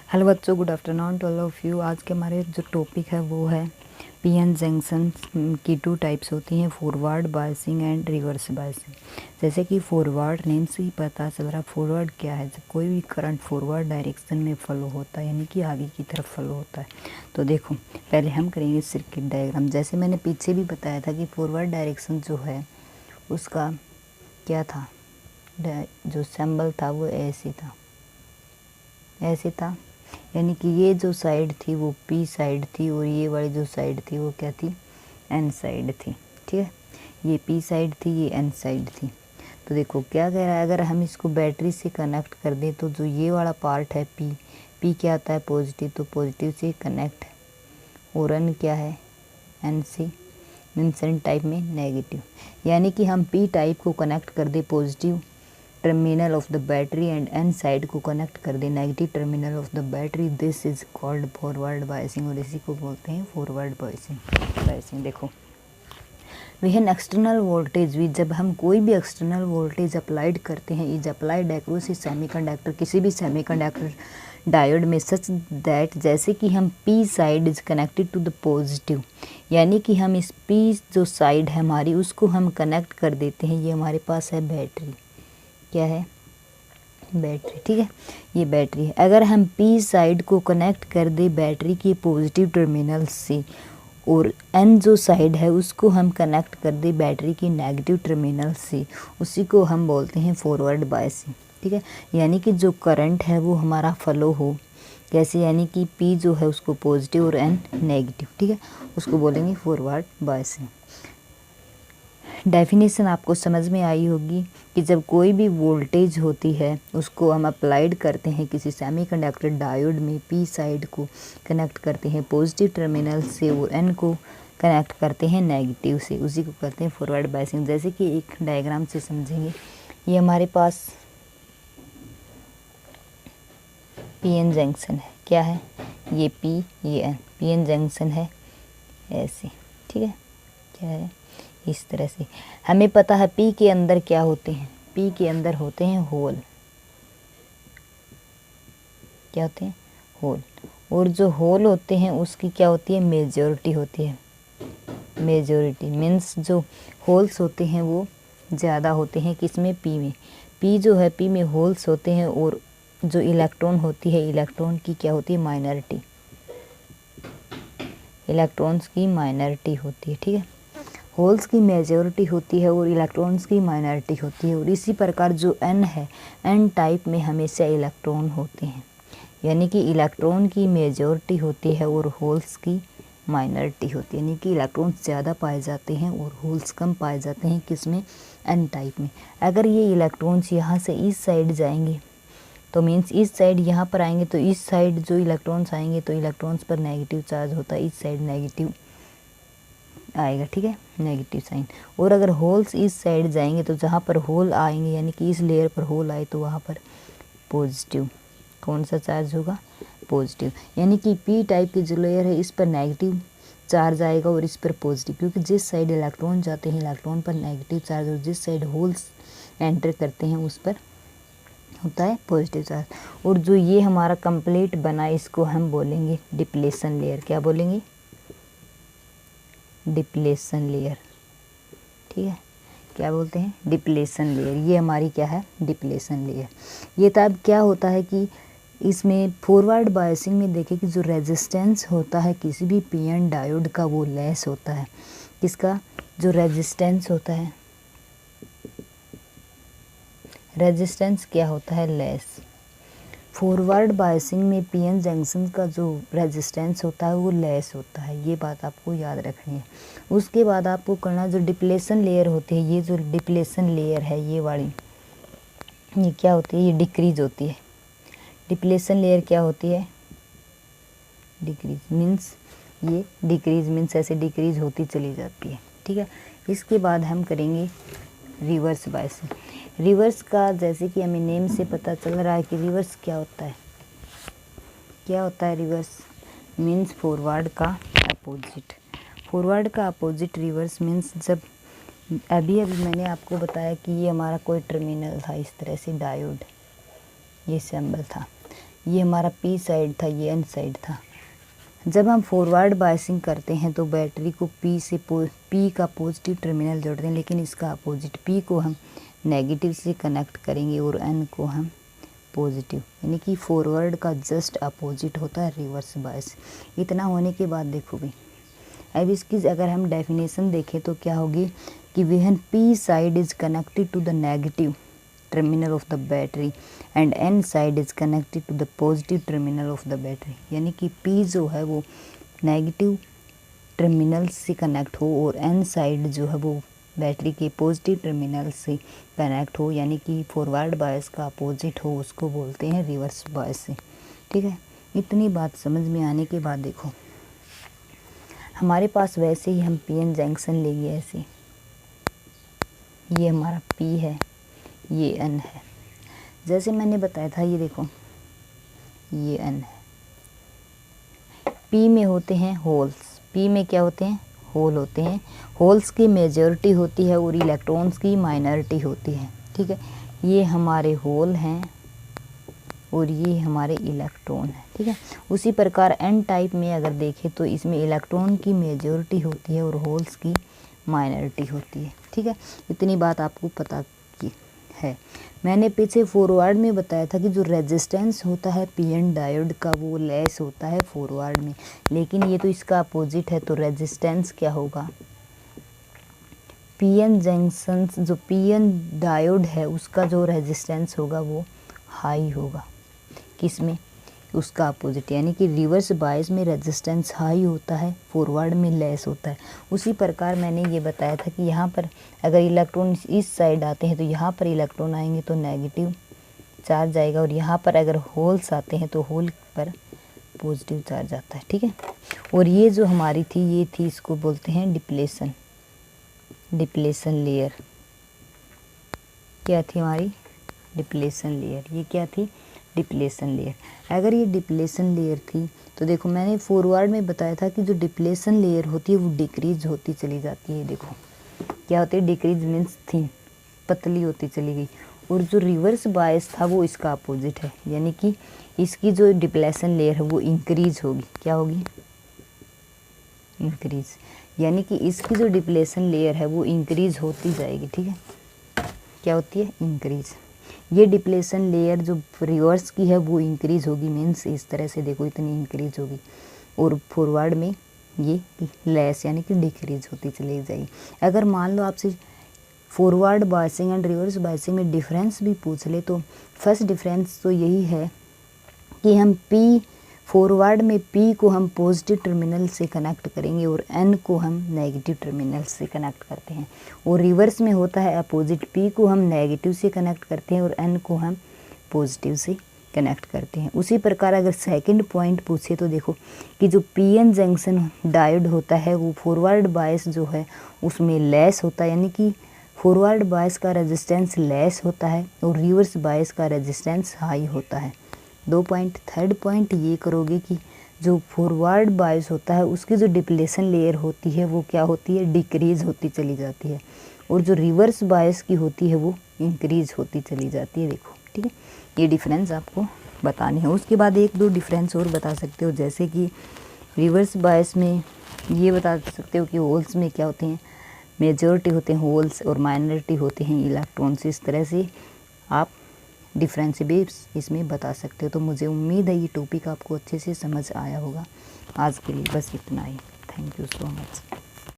Hello बच्चों, good afternoon to all of you. आज के हमारे जो टॉपिक है वो है पीएन जंक्शन की टू टाइप्स होती हैं, forward biasing and reverse biasing. जैसे कि फॉरवर्ड नेम से ही पता चल रहा, फॉरवर्ड क्या है, जब कोई भी करंट फॉरवर्ड डायरेक्शन में फॉलो होता है, यानी कि आगे की तरफ फॉलो होता है। तो देखो, पहले हम करेंगे सर्किट डायग्राम। जैसे मैंने पीछे भी बताया था कि फॉरवर्ड डायरेक्शन जो है उसका क्या था, जो सिंबल था वो ऐसे था, यानी कि ये जो साइड थी वो पी साइड थी और ये वाली जो साइड थी वो क्या थी, एन साइड थी। ठीक है, ये पी साइड थी, ये एन साइड थी। तो देखो क्या कह रहा है, अगर हम इसको बैटरी से कनेक्ट कर दें तो जो ये वाला पार्ट है पी क्या आता है, पॉजिटिव, तो पॉजिटिव से कनेक्ट, और एन क्या है, एन से मीन्स एन टाइप में नेगेटिव। यानी कि हम पी टाइप को कनेक्ट कर दे positive terminal of the battery and N side को कनेक्ट कर दे negative terminal of the battery, this is called forward biasing, और इसी को बोलते हैं फॉरवर्ड बायसिंग। देखो, विहिन एक्सटर्नल वोल्टेज भी, जब हम कोई भी एक्सटर्नल वोल्टेज अप्लाइड करते हैं, is applied across A semiconductor, किसी भी सेमीकंडक्टर डायोड में, सच दैट, जैसे कि हम P side is connected to the positive, यानी कि हम इस पी जो साइड है हमारी उसको हम कनेक्ट कर देते हैं। ये हमारे पास है बैटरी, क्या है, बैटरी। ठीक है, ये बैटरी है। अगर हम पी साइड को कनेक्ट कर दे बैटरी के पॉजिटिव टर्मिनल से, और एन जो साइड है उसको हम कनेक्ट कर दे बैटरी की नेगेटिव टर्मिनल से, उसी को हम बोलते हैं फॉरवर्ड बायसिंग। ठीक है, यानी कि जो करंट है वो हमारा फ्लो हो कैसे, यानी कि पी जो है उसको पॉजिटिव और एन नेगेटिव, ठीक है, उसको बोलेंगे फॉरवर्ड बायसिंग। डेफिनेशन आपको समझ में आई होगी कि जब कोई भी वोल्टेज होती है उसको हम अप्लाइड करते हैं किसी सेमीकंडक्टर डायोड में, पी साइड को कनेक्ट करते हैं पॉजिटिव टर्मिनल से और एन को कनेक्ट करते हैं नेगेटिव से, उसी को कहते हैं फॉरवर्ड बायसिंग। जैसे कि एक डायग्राम से समझेंगे, ये हमारे पास पीएन जंक्शन है, क्या है, ये पी ये एन, पीएन जंक्शन है ऐसे। ठीक है, क्या है, इस तरह से। हमें पता है पी के अंदर क्या होते हैं, पी के अंदर होते हैं होल, क्या होते हैं, होल, और जो होल होते हैं उसकी क्या होती है, मेजॉरिटी होती है। मेजॉरिटी मीन्स जो होल्स होते हैं वो ज़्यादा होते हैं, किसमें, पी में। पी जो है, पी में होल्स होते हैं, और जो इलेक्ट्रॉन होती है, इलेक्ट्रॉन की क्या होती है, माइनॉरिटी, इलेक्ट्रॉन्स की माइनॉरिटी होती है। ठीक है, होल्स की मेजॉरिटी होती है और इलेक्ट्रॉन्स की माइनॉरिटी होती है। और इसी प्रकार जो एन है, एन टाइप में हमेशा इलेक्ट्रॉन होते हैं, यानी कि इलेक्ट्रॉन की मेजॉरिटी होती है और होल्स की माइनॉरिटी होती है, यानी कि इलेक्ट्रॉन्स ज़्यादा पाए जाते हैं और होल्स कम पाए जाते हैं, किसमें, एन टाइप में। अगर ये इलेक्ट्रॉन्स यहाँ से इस साइड जाएंगे तो मीन्स इस साइड यहाँ पर आएंगे, तो इस साइड जो इलेक्ट्रॉन्स आएंगे तो इलेक्ट्रॉन्स पर नेगेटिव चार्ज होता है, इस साइड नेगेटिव आएगा। ठीक है, नेगेटिव साइन। और अगर होल्स इस साइड जाएंगे तो जहाँ पर होल आएंगे, यानी कि इस लेयर पर होल आए तो वहाँ पर पॉजिटिव, कौन सा चार्ज होगा, पॉजिटिव। यानी कि पी टाइप की जो लेयर है इस पर नेगेटिव चार्ज आएगा और इस पर पॉजिटिव, क्योंकि जिस साइड इलेक्ट्रॉन जाते हैं इलेक्ट्रॉन पर नेगेटिव चार्ज, और जिस साइड होल्स एंटर करते हैं उस पर होता है पॉजिटिव चार्ज। और जो ये हमारा कंप्लीट बना इसको हम बोलेंगे डिप्लेशन लेयर, क्या बोलेंगे, डिप्लेशन लेयर। ठीक है, क्या बोलते हैं, डिप्लेशन लेयर। ये हमारी क्या है, डिप्लेशन लेयर। ये तब क्या होता है कि इसमें फॉरवर्ड बायसिंग में देखें कि जो रेजिस्टेंस होता है किसी भी पीएन डायोड का वो लेस होता है, किसका, जो रेजिस्टेंस होता है, रेजिस्टेंस क्या होता है, लेस। फॉरवर्ड बायसिंग में पीएन जंक्शन का जो रेजिस्टेंस होता है वो लेस होता है, ये बात आपको याद रखनी है। उसके बाद आपको करना, जो डिप्लेशन लेयर होती है, ये जो डिप्लेशन लेयर है ये वाली, ये क्या होती है, ये डिक्रीज होती है। डिप्लेशन लेयर क्या होती है, डिक्रीज मीन्स, ये डिक्रीज मीन्स ऐसे डिक्रीज होती चली जाती है। ठीक है, इसके बाद हम करेंगे रिवर्स बायसिंग। रिवर्स का जैसे कि हमें नेम से पता चल रहा है कि रिवर्स क्या होता है, क्या होता है, रिवर्स मीन्स फॉरवर्ड का अपोजिट। फॉरवर्ड का अपोजिट रिवर्स मीन्स, जब अभी मैंने आपको बताया कि ये हमारा कोई टर्मिनल था, इस तरह से डायोड, ये सिंबल था, ये हमारा पी साइड था, ये एन साइड था। जब हम फॉरवर्ड बायसिंग करते हैं तो बैटरी को पी का पॉजिटिव टर्मिनल जोड़ते हैं, लेकिन इसका अपोजिट पी को हम नेगेटिव से कनेक्ट करेंगे और एन को हम पॉजिटिव, यानी कि फॉरवर्ड का जस्ट अपोजिट होता है रिवर्स बायस। इतना होने के बाद देखो भी, अब इसकी अगर हम डेफिनेशन देखें तो क्या होगी कि when P side is connected to the negative terminal of the battery and N side is connected to the positive terminal of the battery, यानी कि पी जो है वो नेगेटिव टर्मिनल से कनेक्ट हो और एन साइड जो है वो बैटरी के पॉजिटिव टर्मिनल से कनेक्ट हो, यानी कि फॉरवर्ड बायस का अपोजिट हो, उसको बोलते हैं रिवर्स बायस से। ठीक है, इतनी बात समझ में आने के बाद देखो हमारे पास वैसे ही हम पी एन जंक्शन लेंगे ऐसे, ये हमारा पी है, ये एन है। जैसे मैंने बताया था, ये देखो ये एन है। पी में होते हैं होल्स, पी में क्या होते हैं, होल होते हैं। होल्स की मेजॉरिटी होती है और इलेक्ट्रॉन्स की माइनॉरिटी होती है। ठीक है, ये हमारे होल हैं और ये हमारे इलेक्ट्रॉन हैं। ठीक है, उसी प्रकार एन टाइप में अगर देखें तो इसमें इलेक्ट्रॉन की मेजॉरिटी होती है और होल्स की माइनॉरिटी होती है। ठीक है, इतनी बात आपको पता की है। मैंने पीछे फॉरवर्ड में बताया था कि जो रेजिस्टेंस होता है पी एन डायोड का वो लेस होता है फॉरवर्ड में, लेकिन ये तो इसका अपोजिट है। तो रेजिस्टेंस क्या होगा, पी एन जंक्शन जो पी एन डायोड है उसका जो रेजिस्टेंस होगा वो हाई होगा। किस में, उसका अपोजिट, यानी कि रिवर्स बायस में रेजिस्टेंस हाई होता है, फॉरवर्ड में लेस होता है। उसी प्रकार मैंने ये बताया था कि यहाँ पर अगर इलेक्ट्रॉन इस साइड आते हैं तो यहाँ पर इलेक्ट्रॉन आएंगे तो नेगेटिव चार्ज आएगा, और यहाँ पर अगर होल्स आते हैं तो होल पर पॉजिटिव चार्ज आता है। ठीक है, और ये जो हमारी थी ये थी, इसको बोलते हैं डिप्लेशन, डिप्लेशन लेयर। क्या थी हमारी, डिप्लेशन लेयर। ये क्या थी, डिप्लेशन लेयर। अगर ये डिप्लेशन लेयर थी तो देखो मैंने फॉरवर्ड में बताया था कि जो डिप्लेशन लेयर होती है वो डिक्रीज होती चली जाती है। देखो क्या होती है, डिक्रीज मीन्स थिन, पतली होती चली गई। और जो रिवर्स बायस था वो इसका अपोजिट है, यानी कि इसकी जो डिप्लेशन लेयर है वो इंक्रीज होगी। क्या होगी, इंक्रीज, यानी कि इसकी जो डिप्लेशन लेयर है वो इंक्रीज होती जाएगी। ठीक है, क्या होती है, इंक्रीज। ये डिप्लेशन लेयर जो रिवर्स की है वो इंक्रीज होगी, मीन्स इस तरह से देखो इतनी इंक्रीज होगी, और फॉरवर्ड में ये लेस यानी कि डिक्रीज होती चली जाएगी। अगर मान लो आपसे forward biasing and reverse biasing में डिफरेंस भी पूछ ले तो फर्स्ट डिफरेंस तो यही है कि हम पी फॉरवर्ड में पी को हम पॉजिटिव टर्मिनल से कनेक्ट करेंगे और एन को हम नेगेटिव टर्मिनल से कनेक्ट करते हैं, और रिवर्स में होता है अपोजिट, पी को हम नेगेटिव से कनेक्ट करते हैं और एन को हम पॉजिटिव से कनेक्ट करते हैं। उसी प्रकार अगर सेकंड पॉइंट पूछे तो देखो कि जो पी एन जंक्शन डायोड होता है वो फॉरवर्ड बायस जो है उसमें लेस होता है, यानी कि फॉरवर्ड बायस का रेजिस्टेंस लेस होता है और रिवर्स बायस का रेजिस्टेंस हाई होता है। 2 पॉइंट। थर्ड पॉइंट ये करोगे कि जो फॉरवर्ड बायस होता है उसकी जो डिप्लेशन लेयर होती है वो क्या होती है, डिक्रीज होती चली जाती है, और जो रिवर्स बायस की होती है वो इंक्रीज होती चली जाती है। देखो ठीक है, ये डिफरेंस आपको बताने हैं। उसके बाद 1-2 डिफरेंस और बता सकते हो, जैसे कि रिवर्स बायस में ये बता सकते हो कि होल्स में क्या होते हैं, मेजॉरिटी होते हैं होल्स और माइनॉरिटी होते हैं इलेक्ट्रॉन्स। इस तरह से आप डिफरेंस भी इसमें बता सकते हो। तो मुझे उम्मीद है ये टॉपिक आपको अच्छे से समझ आया होगा। आज के लिए बस इतना ही। Thank you so much.